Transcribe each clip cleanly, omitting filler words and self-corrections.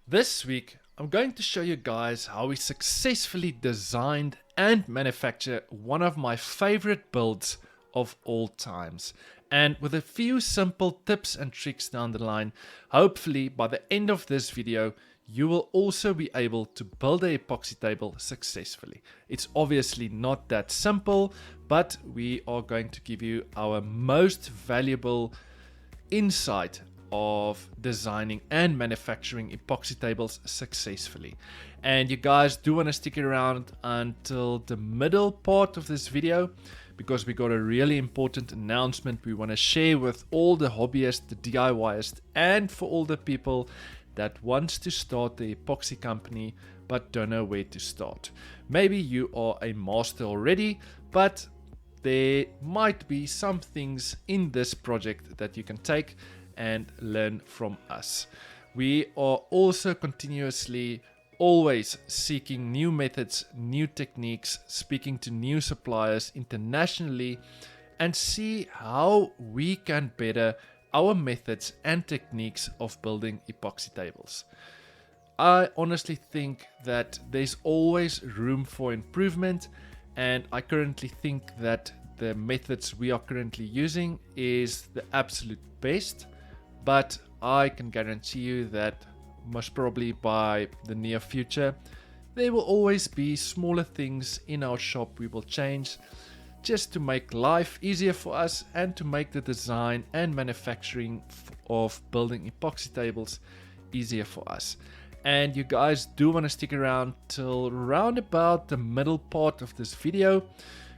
This week, I'm going to show you guys how we successfully designed and manufacture one of my favorite builds of all times. And with a few simple tips and tricks down the line, hopefully by the end of this video, you will also be able to build an epoxy table successfully. It's obviously not that simple, but we are going to give you our most valuable insight of designing and manufacturing epoxy tables successfully. And you guys do want to stick around until the middle part of this video, because we got a really important announcement we want to share with all the hobbyists, the DIYers, and for all the people that wants to start the epoxy company but don't know where to start. Maybe you are a master already, but there might be some things in this project that you can take and learn from us. We are also continuously always seeking new methods, new techniques, speaking to new suppliers internationally, and see how we can better our methods and techniques of building epoxy tables. I honestly think that there's always room for improvement, and I currently think that the methods we are currently using is the absolute best. But I can guarantee you that most probably by the near future, there will always be smaller things in our shop we will change just to make life easier for us and to make the design and manufacturing of building epoxy tables easier for us. And you guys do want to stick around till around about the middle part of this video,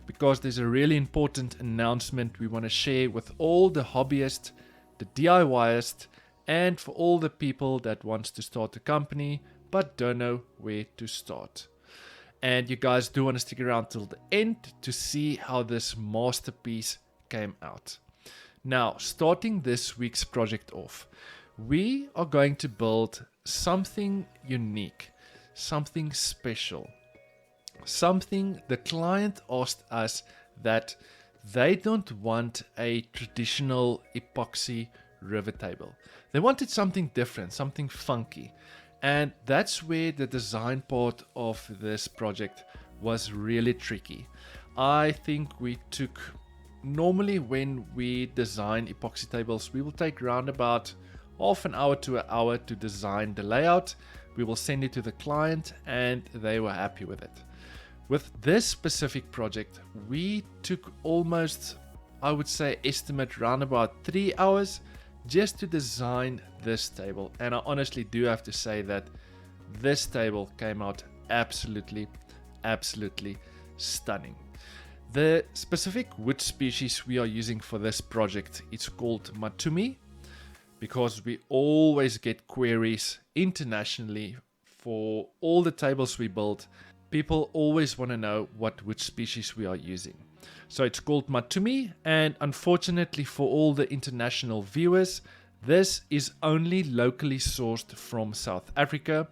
because there's a really important announcement we want to share with all the hobbyists, the DIYers, and for all the people that wants to start a company but don't know where to start. And you guys do want to stick around till the end to see how this masterpiece came out. Now, starting this week's project off, we are going to build something unique, something special, something the client asked us that they don't want a traditional epoxy rivet table. They wanted something different, something funky. And that's where the design part of this project was really tricky. I think we took, normally when we design epoxy tables, we will take around about half an hour to an hour to design the layout. We will send it to the client and they were happy with it. With this specific project, we took almost, I would say, estimate around about 3 hours just to design this table. And I honestly do have to say that this table came out absolutely stunning. The specific wood species we are using for this project is called Matumi, because we always get queries internationally for all the tables we build. People always want to know what wood species we are using. So it's called Matumi, and unfortunately for all the international viewers, this is only locally sourced from South Africa.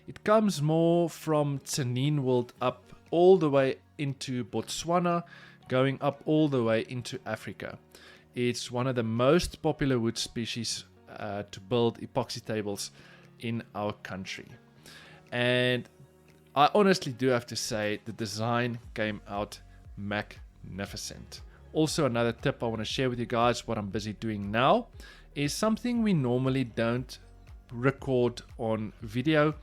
It comes more from Tsenin world up all the way into Botswana, going up all the way into Africa. It's one of the most popular wood species to build epoxy tables in our country. And I honestly do have to say the design came out magnificent. Also, another tip I want to share with you guys, what I'm busy doing now, is something we normally don't record on video.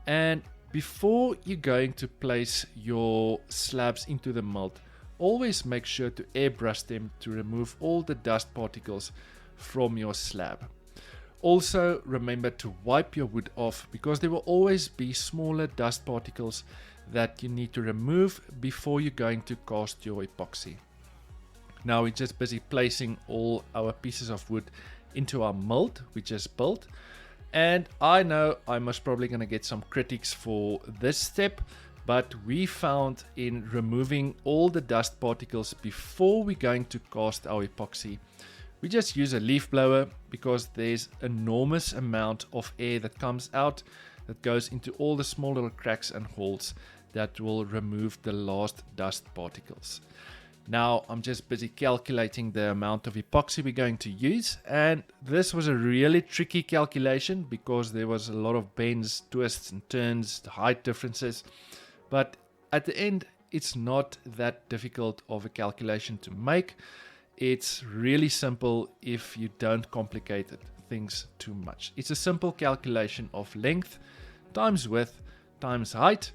And before you're going to place your slabs into the mold, always make sure to airbrush them to remove all the dust particles from your slab. Also, remember to wipe your wood off, because there will always be smaller dust particles that you need to remove before you're going to cast your epoxy. Now we're just busy placing all our pieces of wood into our mold we just built. And I know I'm most probably going to get some critics for this step, but we found in removing all the dust particles before we're going to cast our epoxy, we just use a leaf blower, because there's enormous amount of air that comes out that goes into all the small little cracks and holes that will remove the last dust particles. Now I'm just busy calculating the amount of epoxy we're going to use, and this was a really tricky calculation because there was a lot of bends, twists and turns, height differences, but at the end it's not that difficult of a calculation to make. It's really simple if you don't complicate things too much. It's a simple calculation of length times width times height,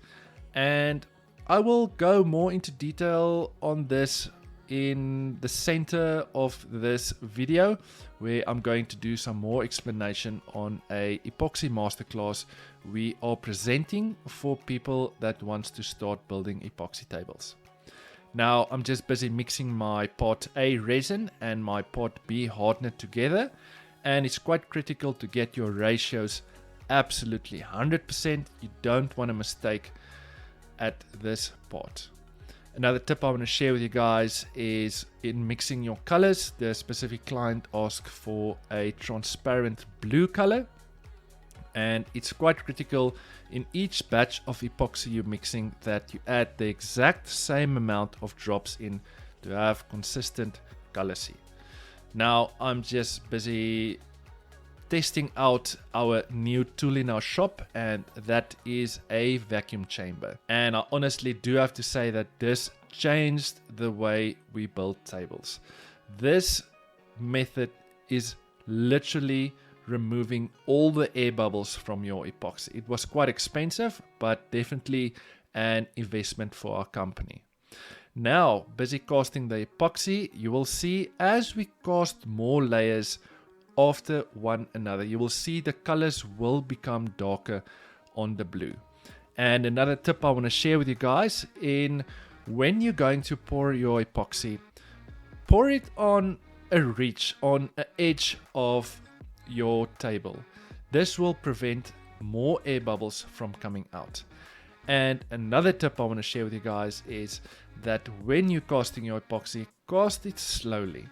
and I will go more into detail on this in the center of this video, where I'm going to do some more explanation on a epoxy masterclass we are presenting for people that wants to start building epoxy tables. Now I'm just busy mixing my part A resin and my part B hardener together, and it's quite critical to get your ratios absolutely 100%. You don't want a mistake at this part. Another tip I want to share with you guys is in mixing your colors. The specific client asked for a transparent blue color, and it's quite critical in each batch of epoxy you're mixing that you add the exact same amount of drops in to have consistent color scheme. Now I'm just busy testing out our new tool in our shop, and that is a vacuum chamber. And I honestly do have to say that this changed the way we build tables. This method is literally removing all the air bubbles from your epoxy. It was quite expensive, but definitely an investment for our company. Now, busy casting the epoxy, you will see as we cast more layers after one another, you will see the colors will become darker on the blue. And another tip I want to share with you guys, in when you're going to pour your epoxy, pour it on a ridge, on an edge of your table. This will prevent more air bubbles from coming out. And another tip I want to share with you guys is that when you're casting your epoxy, cast it slowly.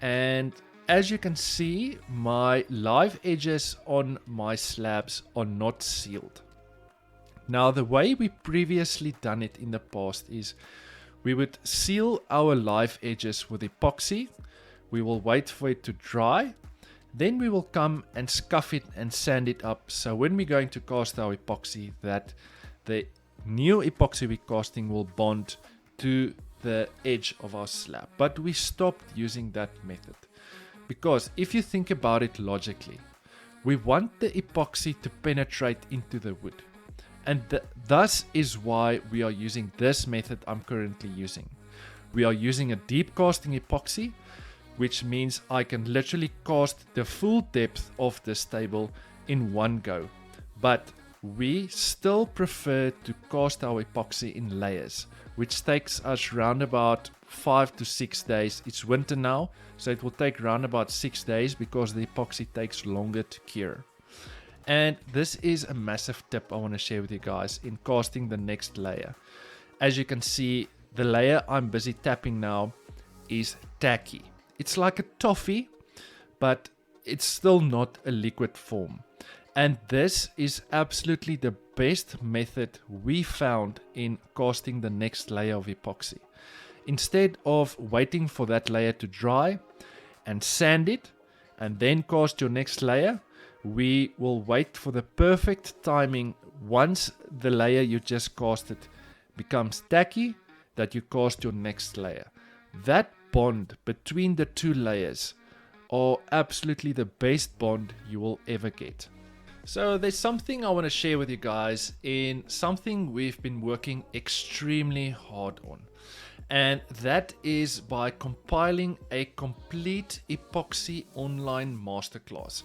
And as you can see, my live edges on my slabs are not sealed. Now, the way we previously done it in the past is we would seal our live edges with epoxy. We will wait for it to dry. Then we will come and scuff it and sand it up. So when we're going to cast our epoxy, that the new epoxy we're casting will bond to the edge of our slab. But we stopped using that method, because if you think about it logically, we want the epoxy to penetrate into the wood. And thus is why we are using this method I'm currently using. We are using a deep casting epoxy, which means I can literally cast the full depth of this table in one go. But we still prefer to cast our epoxy in layers, which takes us round about 5 to 6 days. It's winter now, so it will take round about 6 days because the epoxy takes longer to cure. And this is a massive tip I want to share with you guys in casting the next layer. As you can see, the layer I'm busy tapping now is tacky. It's like a toffee, but it's still not a liquid form. And this is absolutely the best method we found in casting the next layer of epoxy. Instead of waiting for that layer to dry and sand it and then cast your next layer, we will wait for the perfect timing once the layer you just casted becomes tacky, that you cast your next layer. That bond between the two layers are absolutely the best bond you will ever get. So there's something I want to share with you guys, in something we've been working extremely hard on. And that is by compiling a complete epoxy online masterclass.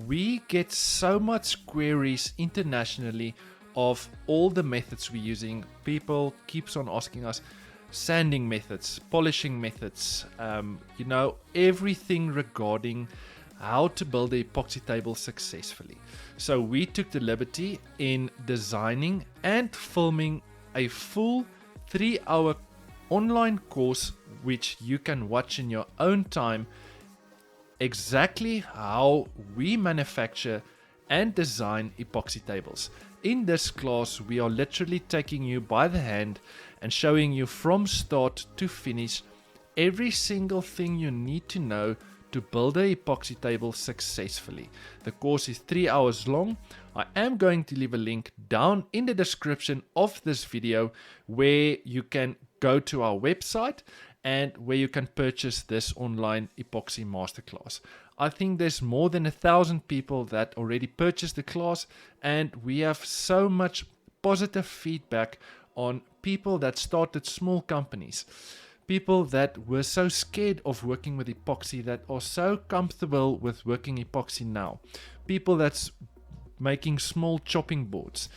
We get so much queries internationally of all the methods we're using. People keeps on asking us sanding methods, polishing methods, everything regarding how to build an epoxy table successfully. So we took the liberty in designing and filming a full 3-hour online course, which you can watch in your own time, exactly how we manufacture and design epoxy tables. In this class, we are literally taking you by the hand and showing you from start to finish every single thing you need to know to build an epoxy table successfully. The course is 3 hours long. I am going to leave a link down in the description of this video where you can go to our website and where you can purchase this online epoxy masterclass. I think there's more than 1,000 people that already purchased the class, and we have so much positive feedback on people that started small companies. People that were so scared of working with epoxy that are so comfortable with working epoxy now. People that's making small chopping boards.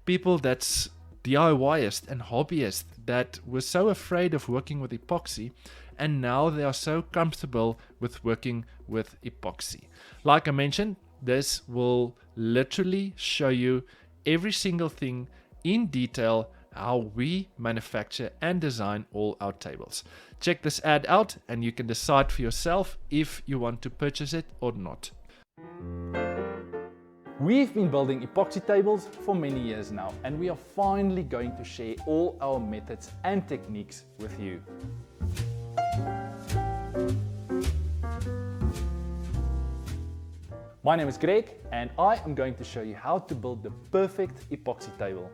People that's DIYists and hobbyists that were so afraid of working with epoxy, and now they are so comfortable with working with epoxy. Like I mentioned, this will literally show you every single thing in detail, how we manufacture and design all our tables. Check this ad out and you can decide for yourself if you want to purchase it or not. We've been building epoxy tables for many years now, and we are finally going to share all our methods and techniques with you. My name is Greg, and I am going to show you how to build the perfect epoxy table.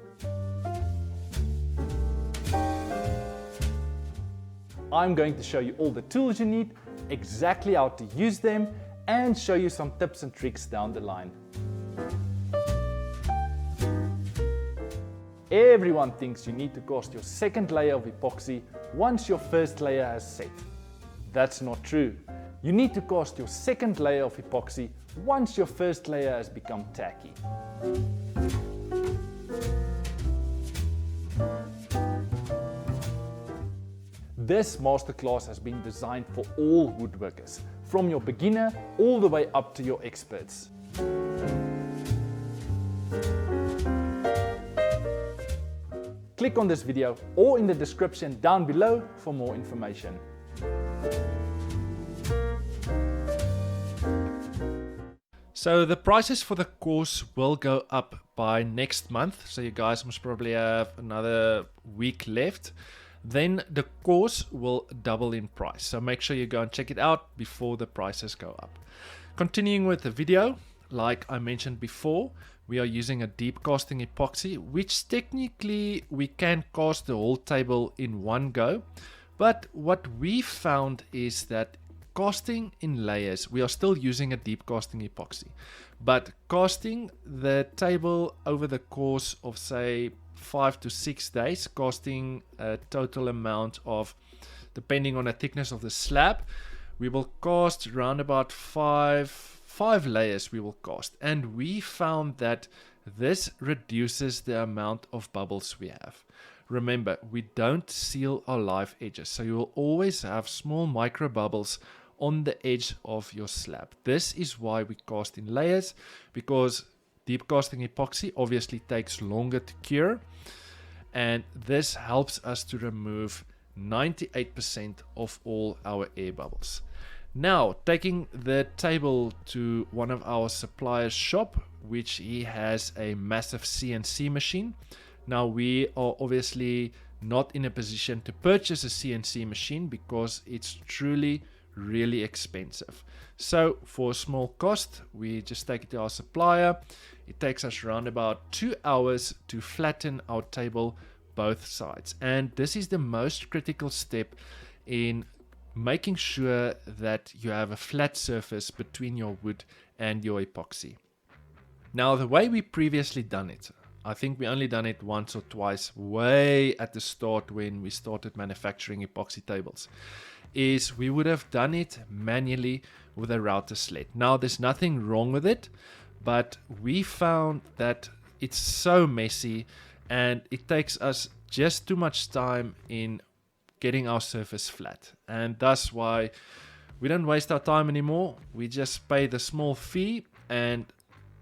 I'm going to show you all the tools you need, exactly how to use them, and show you some tips and tricks down the line. Everyone thinks you need to cast your second layer of epoxy once your first layer has set. That's not true. You need to cast your second layer of epoxy once your first layer has become tacky. This masterclass has been designed for all woodworkers, from your beginner all the way up to your experts. Click on this video or in the description down below for more information. So the prices for the course will go up by next month, so you guys must probably have another week left. Then the course will double in price, so make sure you go and check it out before the prices go up. Continuing with the video, like I mentioned before, we are using a deep casting epoxy, which technically we can cast the whole table in one go, but what we found is that casting in layers, we are still using a deep casting epoxy, but casting the table over the course of say 5 to 6 days, casting a total amount of, depending on the thickness of the slab, we will cast around about five layers we will cast, and we found that this reduces the amount of bubbles we have. Remember, we don't seal our live edges, so you will always have small micro bubbles on the edge of your slab. This is why we cast in layers, because deep casting epoxy obviously takes longer to cure, and this helps us to remove 98% of all our air bubbles. Now, taking the table to one of our suppliers' shop, which he has a massive CNC machine. Now, we are obviously not in a position to purchase a CNC machine because it's truly really expensive. So for a small cost, we just take it to our supplier. It takes us around about 2 hours to flatten our table both sides, and this is the most critical step in making sure that you have a flat surface between your wood and your epoxy. Now, the way we previously done it, I think we only done it once or twice way at the start when we started manufacturing epoxy tables, is we would have done it manually with a router sled. Now, there's nothing wrong with it, but we found that it's so messy and it takes us just too much time in getting our surface flat, and that's why we don't waste our time anymore. We just pay the small fee, and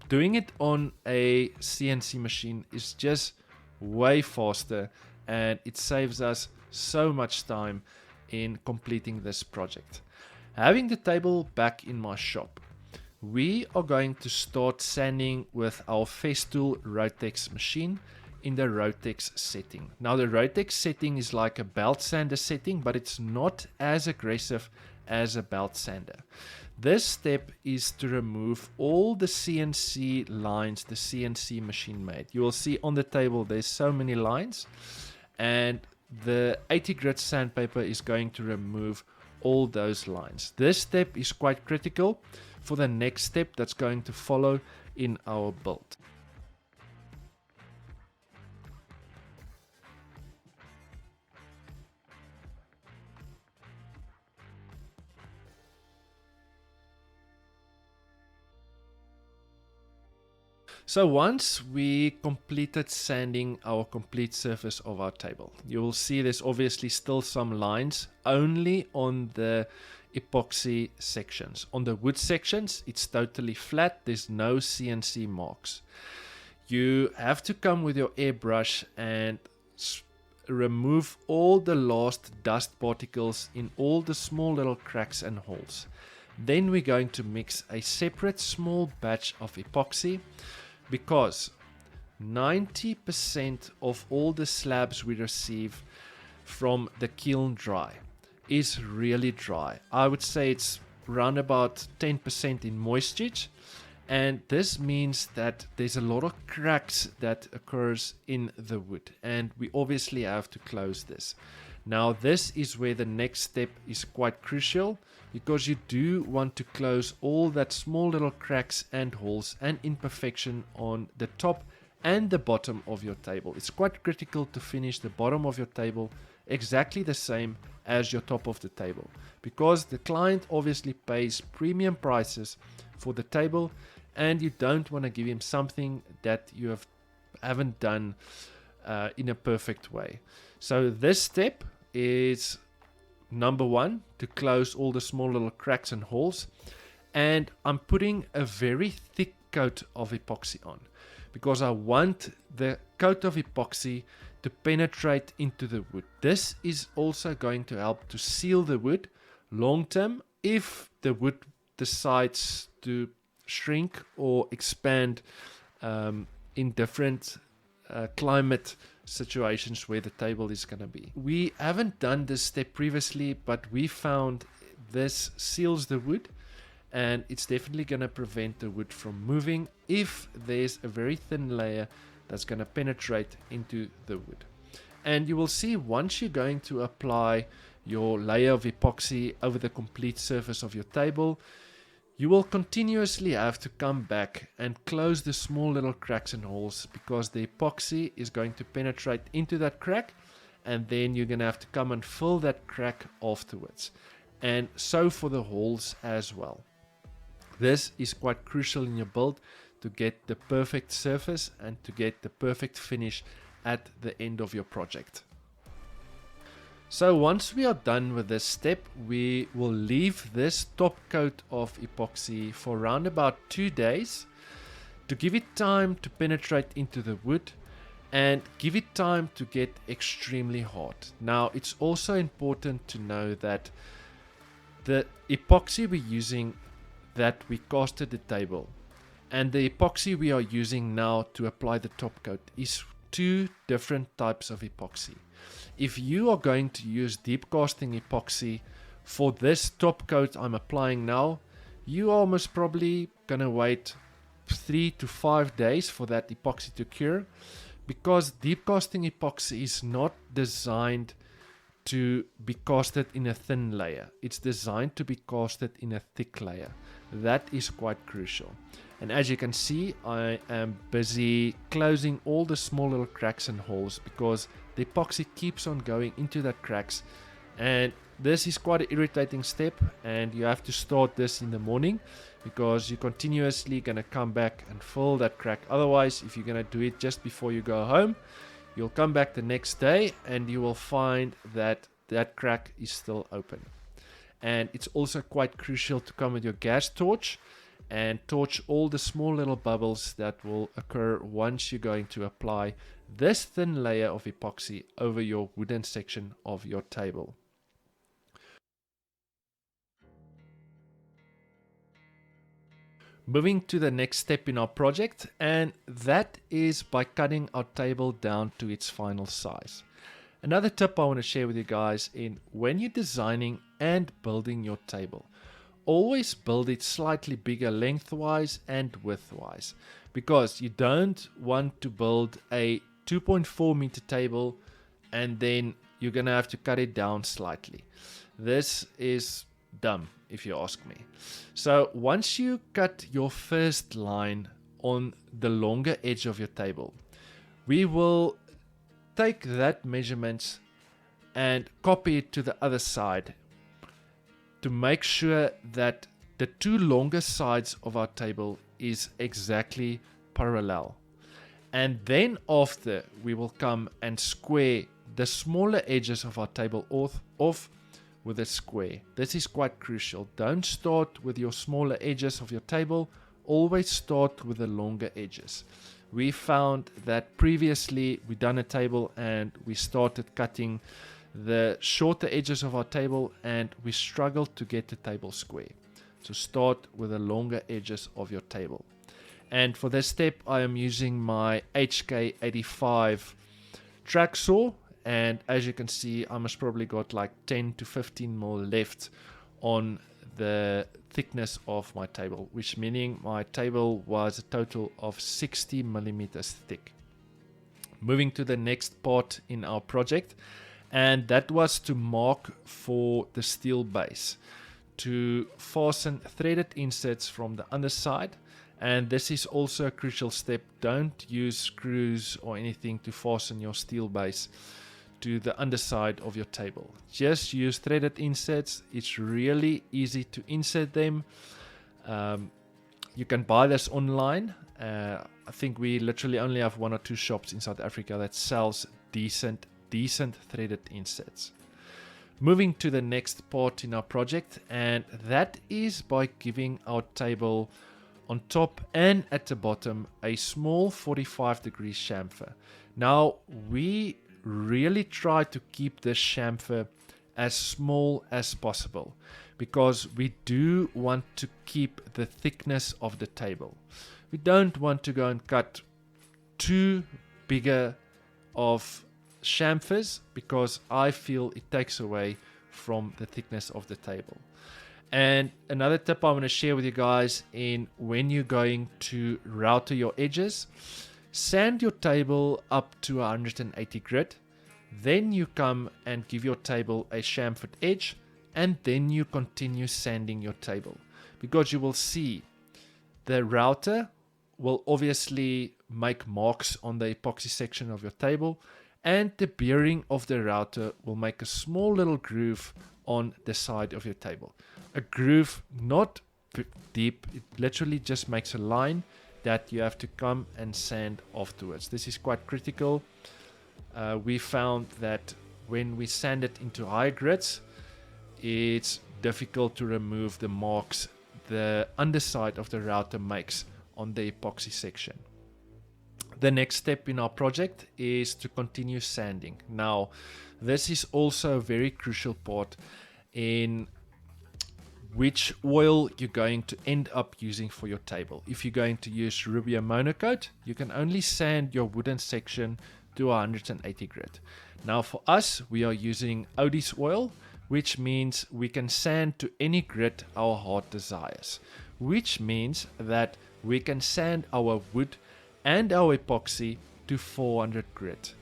doing it on a CNC machine is just way faster, and it saves us so much time in completing this project. Having the table back in my shop, we are going to start sanding with our Festool Rotex machine. in the Rotex setting. Now the Rotex setting is like a belt sander setting, but it's not as aggressive as a belt sander. This step is to remove all the CNC lines the CNC machine made. You will see on the table there's so many lines, and the 80 grit sandpaper is going to remove all those lines. This step is quite critical for the next step that's going to follow in our build. So once we completed sanding our complete surface of our table, you will see there's obviously still some lines only on the epoxy sections. On the wood sections, it's totally flat. There's no CNC marks. You have to come with your airbrush and remove all the last dust particles in all the small little cracks and holes. Then we're going to mix a separate small batch of epoxy, because 90% of all the slabs we receive from the kiln dry is really dry. I would say it's around about 10% in moisture, and this means that there's a lot of cracks that occurs in the wood, and we obviously have to close this. Now this is where the next step is quite crucial, because you do want to close all that small little cracks and holes and imperfection on the top and the bottom of your table. It's quite critical to finish the bottom of your table exactly the same as your top of the table, because the client obviously pays premium prices for the table, and you don't want to give him something that you haven't done in a perfect way. So this step is number one, to close all the small little cracks and holes. And I'm putting a very thick coat of epoxy on, because I want the coat of epoxy to penetrate into the wood. This is also going to help to seal the wood long term if the wood decides to shrink or expand in different climate situations where the table is going to be. We haven't done this step previously, but we found this seals the wood, and it's definitely going to prevent the wood from moving if there's a very thin layer that's going to penetrate into the wood. And you will see once you're going to apply your layer of epoxy over the complete surface of your table, you will continuously have to come back and close the small little cracks and holes, because the epoxy is going to penetrate into that crack, and then you're going to have to come and fill that crack afterwards. And so for the holes as well. This is quite crucial in your build to get the perfect surface and to get the perfect finish at the end of your project. So once we are done with this step, we will leave this top coat of epoxy for around about 2 days to give it time to penetrate into the wood and give it time to get extremely hard. Now it's also important to know that the epoxy we're using, that we casted the table, and the epoxy we are using now to apply the top coat is 2 different types of epoxy. If you are going to use deep casting epoxy for this top coat I'm applying now, you are most probably gonna wait 3 to 5 days for that epoxy to cure, because deep casting epoxy is not designed to be casted in a thin layer. It's designed to be casted in a thick layer. That is quite crucial. And as you can see, I am busy closing all the small little cracks and holes, because the epoxy keeps on going into the cracks, and this is quite an irritating step, and you have to start this in the morning, because you're continuously going to come back and fill that crack. Otherwise, if you're going to do it just before you go home, you'll come back the next day and you will find that that crack is still open. And it's also quite crucial to come with your gas torch and torch all the small little bubbles that will occur once you're going to apply this thin layer of epoxy over your wooden section of your table. Moving to the next step in our project, and that is by cutting our table down to its final size. Another tip I want to share with you guys in when you're designing and building your table, always build it slightly bigger lengthwise and widthwise, because you don't want to build a 2.4 meter table and then you're gonna have to cut it down slightly. This is dumb if you ask me. So once you cut your first line on the longer edge of your table, we will take that measurement and copy it to the other side to make sure that the two longer sides of our table is exactly parallel. And then after, we will come and square the smaller edges of our table off with a square. This is quite crucial. Don't start with your smaller edges of your table. Always start with the longer edges. We found that previously we done a table and we started cutting the shorter edges of our table and we struggled to get the table square. So start with the longer edges of your table. And for this step, I am using my HK85 track saw. And as you can see, I must probably got like 10 to 15 more left on the thickness of my table, which meaning my table was a total of 60 millimeters thick. Moving to the next part in our project, and that was to mark for the steel base, to fasten threaded inserts from the underside. And this is also a crucial step. Don't use screws or anything to fasten your steel base to the underside of your table. Just use threaded inserts. It's really easy to insert them. You can buy this online. I think we literally only have 1 or 2 shops in South Africa that sells decent threaded inserts. Moving to the next part in our project, and that is by giving our table on top and at the bottom a small 45-degree chamfer. Now we really try to keep this chamfer as small as possible because we do want to keep the thickness of the table. We don't want to go and cut too bigger of chamfers because I feel it takes away from the thickness of the table. And another tip I want to share with you guys in when you're going to router your edges, sand your table up to 180 grit, then you come and give your table a chamfered edge, and then you continue sanding your table, because you will see the router will obviously make marks on the epoxy section of your table, and the bearing of the router will make a small little groove on the side of your table. A groove, not deep, it literally just makes a line that you have to come and sand afterwards. This is quite critical. We found that when we sand it into high grits, it's difficult to remove the marks the underside of the router makes on the epoxy section. The next step in our project is to continue sanding. Now, this is also a very crucial part in which oil you're going to end up using for your table. If you're going to use Rubio Monocoat, you can only sand your wooden section to 180 grit. Now for us, we are using Odie's oil, which means we can sand to any grit our heart desires, which means that we can sand our wood and our epoxy to 400 grit.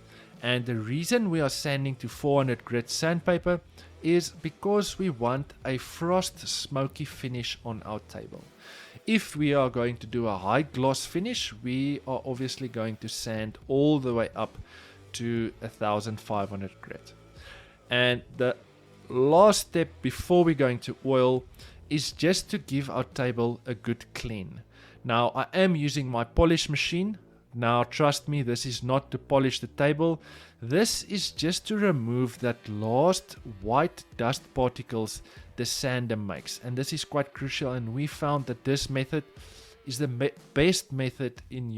And the reason we are sanding to 400 grit sandpaper is because we want a frost smoky finish on our table. If we are going to do a high gloss finish, we are obviously going to sand all the way up to 1500 grit. And the last step before we go into oil is just to give our table a good clean. Now I am using my polish machine. Now trust me, this is not to polish the table. This is just to remove that last white dust particles the sander makes. And this is quite crucial, and we found that this method is the best method in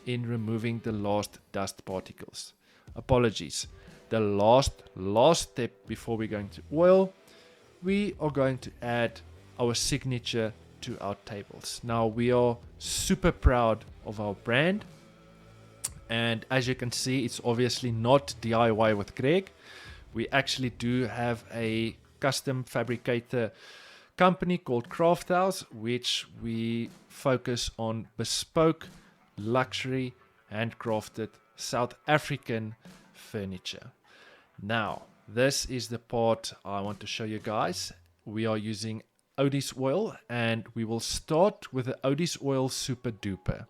removing the last dust particles. Apologies. The last step before we go into oil, we are going to add our signature to our tables. Now, we are super proud of our brand, and as you can see, it's obviously not DIY with Greg. We actually do have a custom fabricator company called Craft House, which we focus on bespoke, luxury, handcrafted South African furniture. Now, this is the part I want to show you guys. We are using Odie's oil, and we will start with the Odie's oil Super Duper.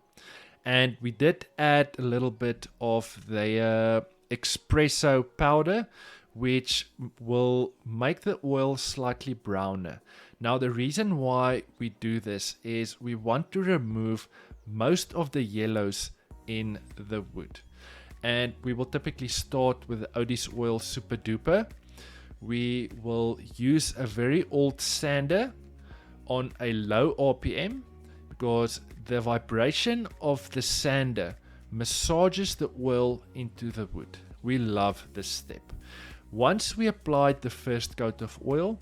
And we did add a little bit of the espresso powder, which will make the oil slightly browner. Now, the reason why we do this is we want to remove most of the yellows in the wood. And we will typically start with the Odie's oil Super Duper. We will use a very old sander on a low RPM, because the vibration of the sander massages the oil into the wood. We love this step. Once we applied the first coat of oil,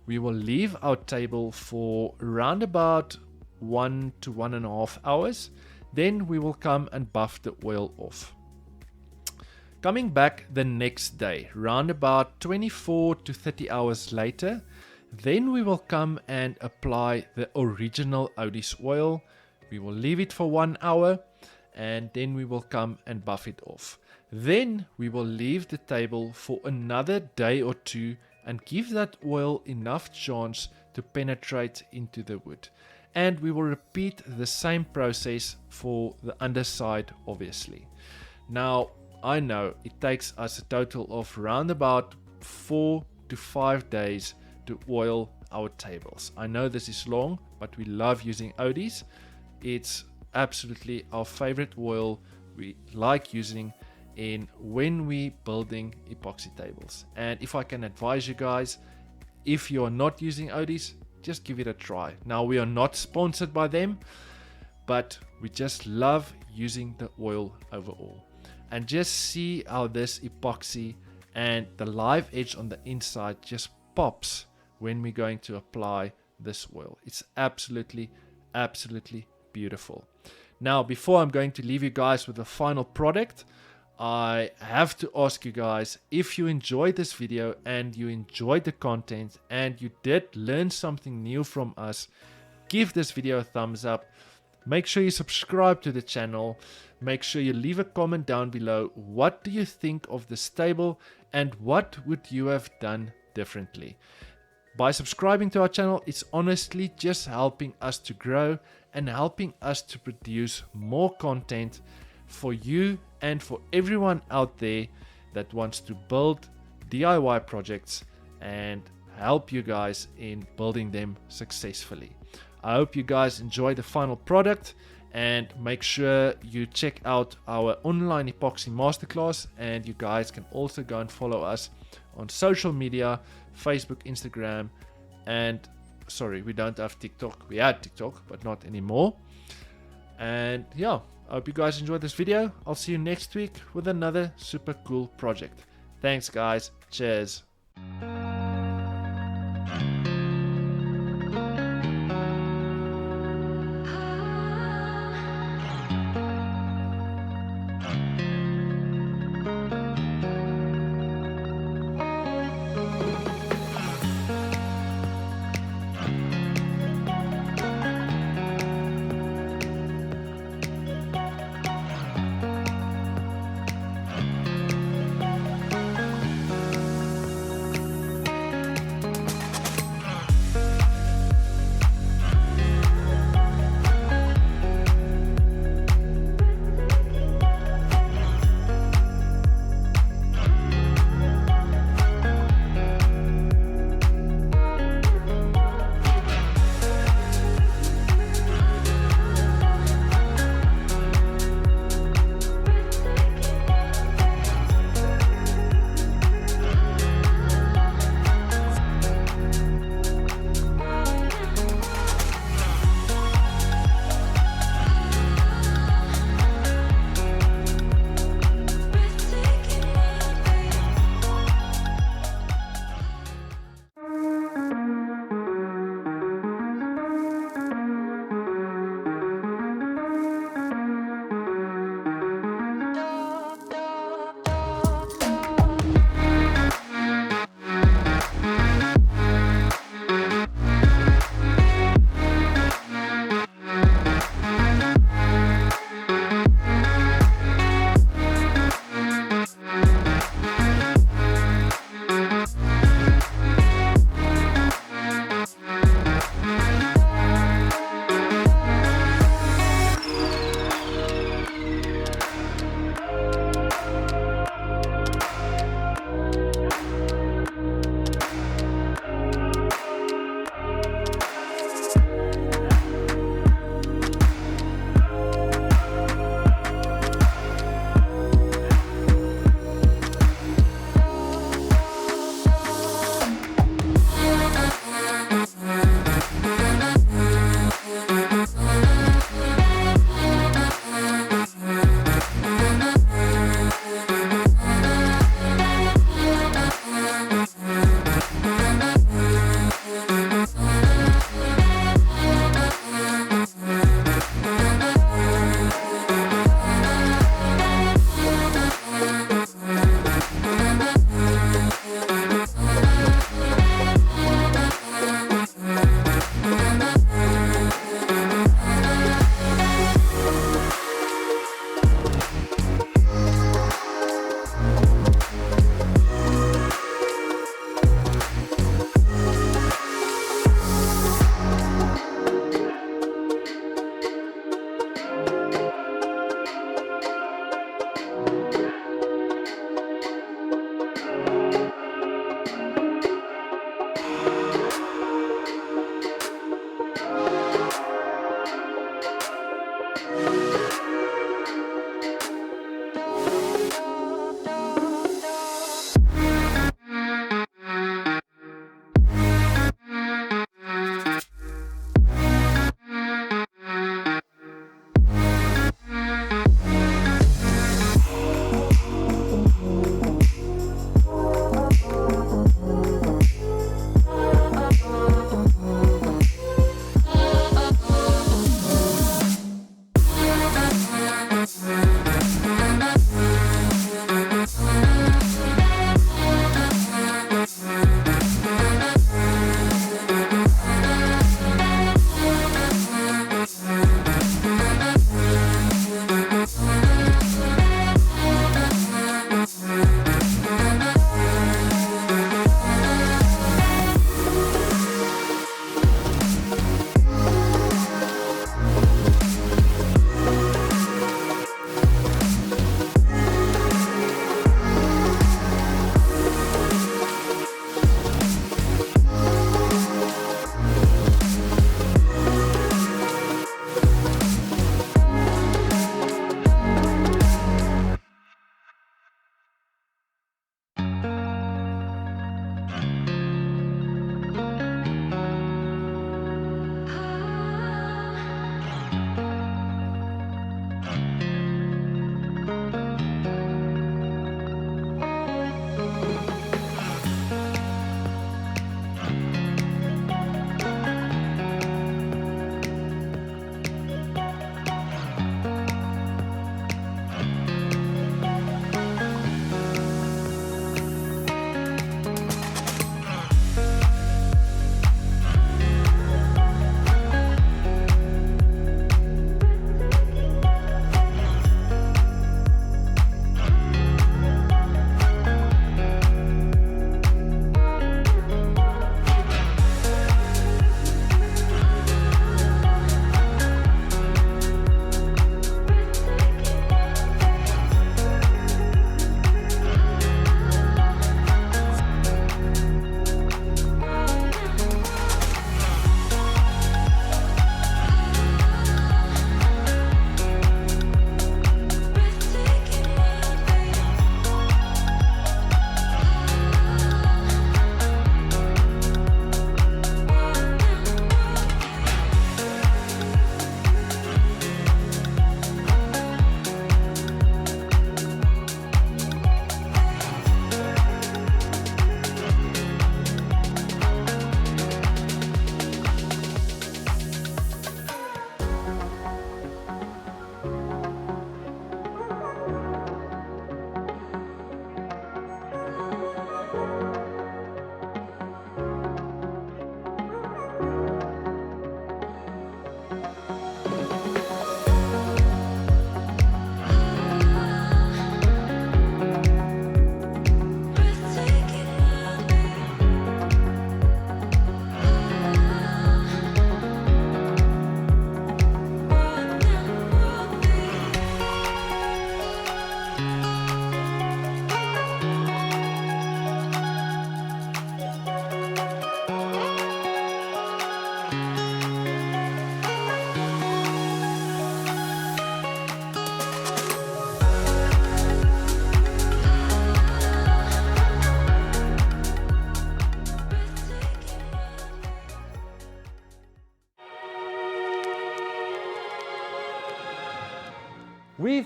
we will leave our table for around about 1 to 1.5 hours. Then we will come and buff the oil off. Coming back the next day, round about 24 to 30 hours later, then we will come and apply the original Odie's oil. We will leave it for 1 hour, and then we will come and buff it off. Then we will leave the table for another day or two and give that oil enough chance to penetrate into the wood. And we will repeat the same process for the underside, obviously. Now, I know it takes us a total of around about 4 to 5 days to oil our tables. I know this is long, but we love using Odie's. It's absolutely our favorite oil we like using when we building epoxy tables. And if I can advise you guys, if you are not using Odie's, just give it a try. Now, we are not sponsored by them, but we just love using the oil overall. And just see how this epoxy and the live edge on the inside just pops when we're going to apply this oil. It's absolutely beautiful. Now, before I'm going to leave you guys with the final product, I have to ask you guys, if you enjoyed this video and you enjoyed the content and you did learn something new from us, give this video a thumbs up. Make sure you subscribe to the channel. Make sure you leave a comment down below. What do you think of this table, and what would you have done differently? By subscribing to our channel, it's honestly just helping us to grow and helping us to produce more content for you and for everyone out there that wants to build DIY projects and help you guys in building them successfully. I hope you guys enjoy the final product, and make sure you check out our online epoxy masterclass, and you guys can also go and follow us on social media, Facebook, Instagram, and sorry, we don't have TikTok. We had TikTok, but not anymore. And yeah, I hope you guys enjoyed this video. I'll see you next week with another super cool project. Thanks guys. Cheers.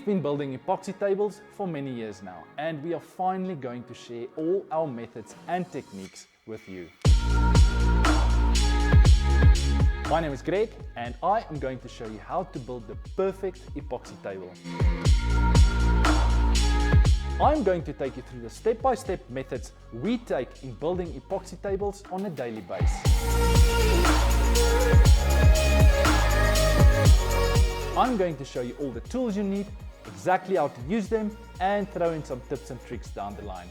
been building epoxy tables for many years now, and we are finally going to share all our methods and techniques with you. My name is Greg, and I am going to show you how to build the perfect epoxy table. I'm going to take you through the step-by-step methods we take in building epoxy tables on a daily basis. I'm going to show you all the tools you need, exactly how to use them, and throw in some tips and tricks down the line.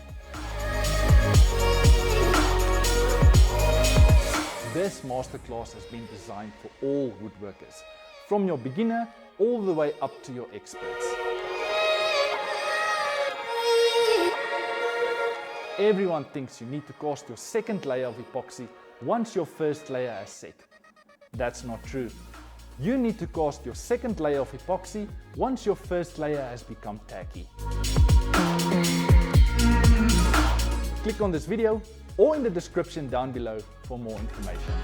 This masterclass has been designed for all woodworkers, from your beginner all the way up to your experts. Everyone thinks you need to cast your second layer of epoxy once your first layer has set. That's not true. You need to cast your second layer of epoxy once your first layer has become tacky. Click on this video or in the description down below for more information.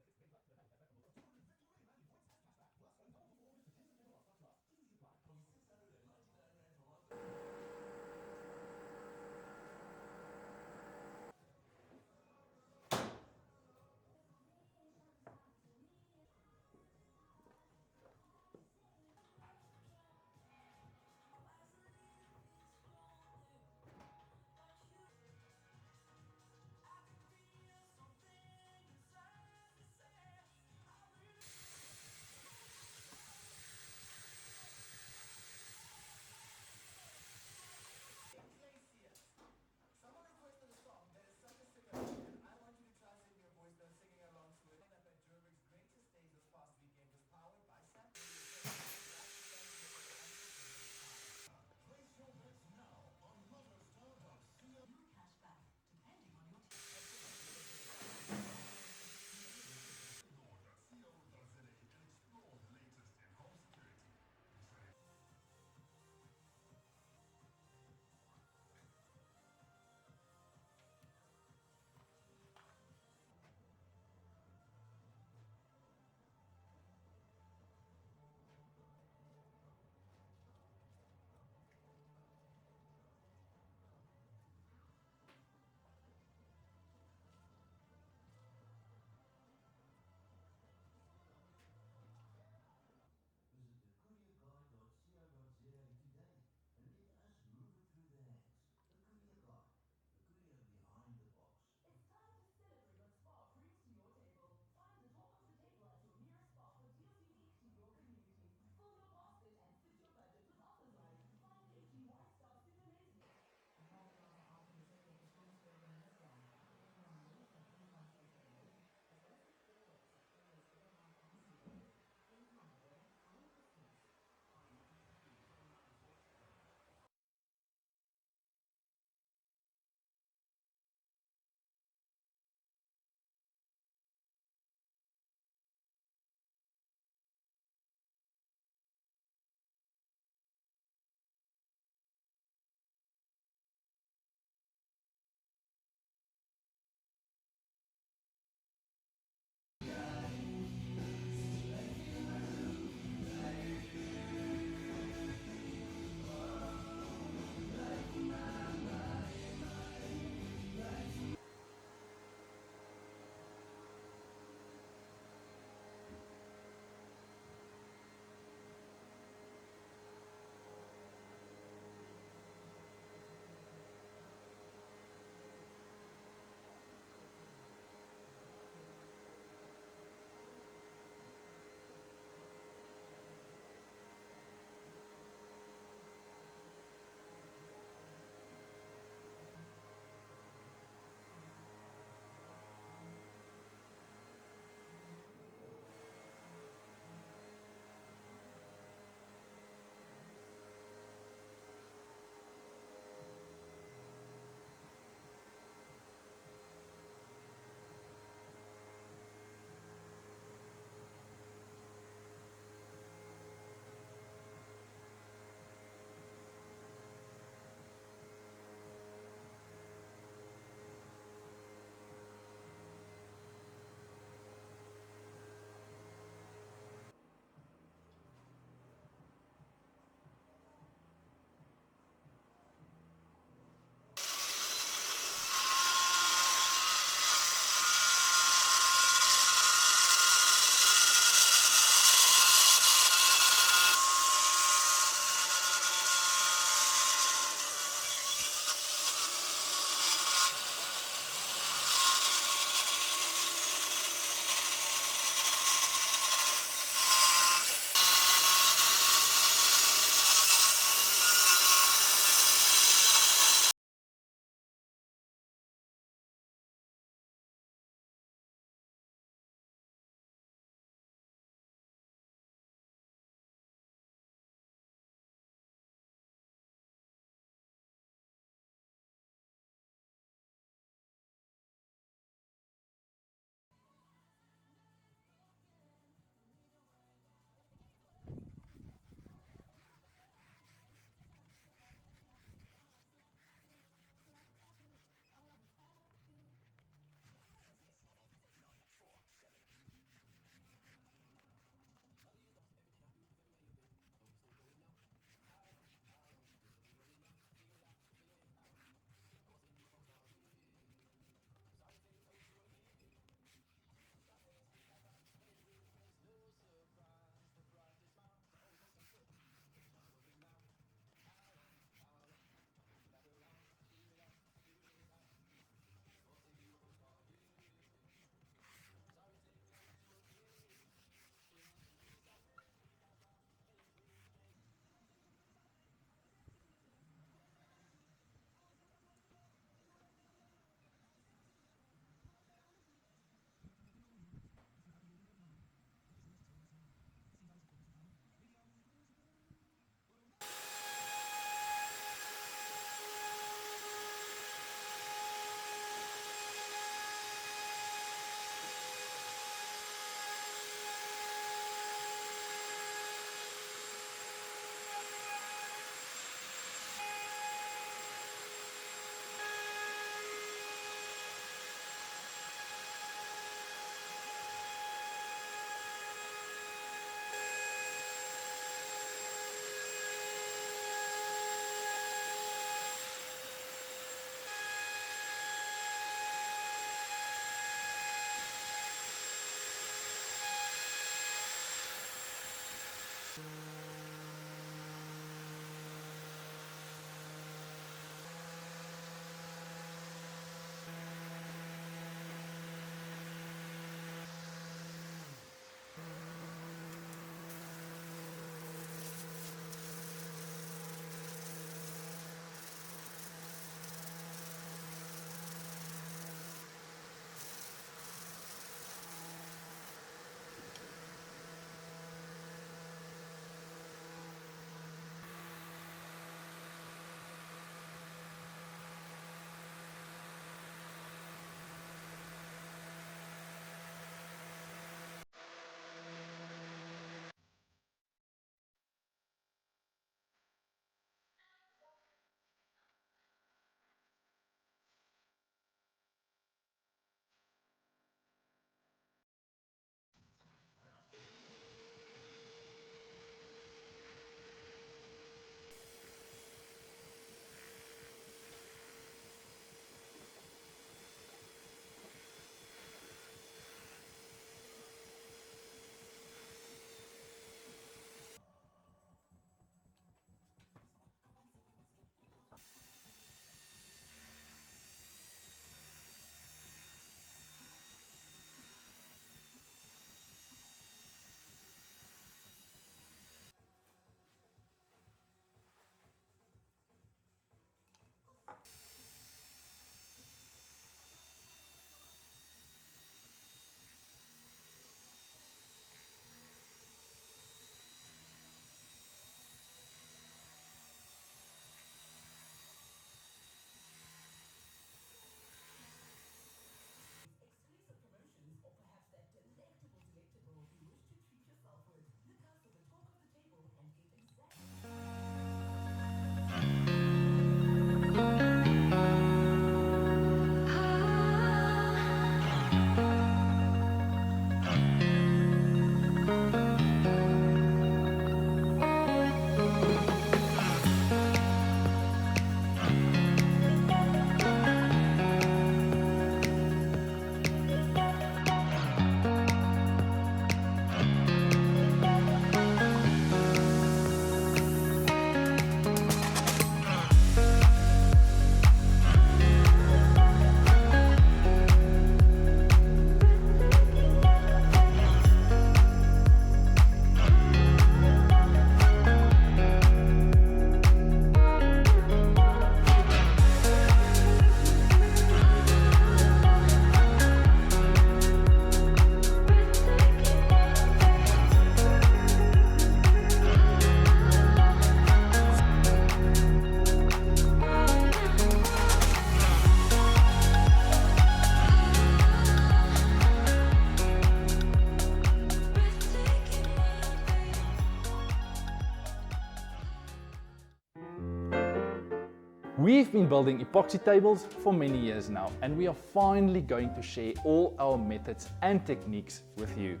We've been building epoxy tables for many years now, and we are finally going to share all our methods and techniques with you.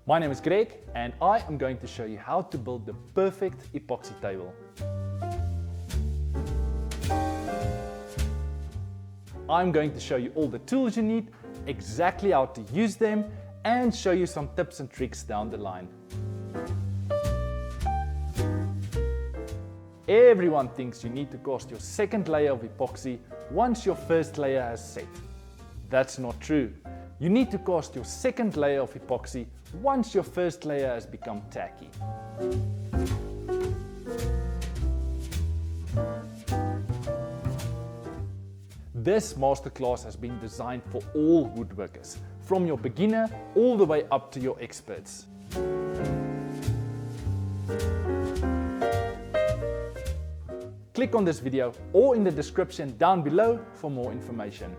My name is Greg, and I am going to show you how to build the perfect epoxy table. I'm going to show you all the tools you need, exactly how to use them, and show you some tips and tricks down the line. Everyone thinks you need to cast your second layer of epoxy once your first layer has set. That's not true. You need to cast your second layer of epoxy once your first layer has become tacky. This masterclass has been designed for all woodworkers, from your beginner all the way up to your experts. Click on this video or in the description down below for more information.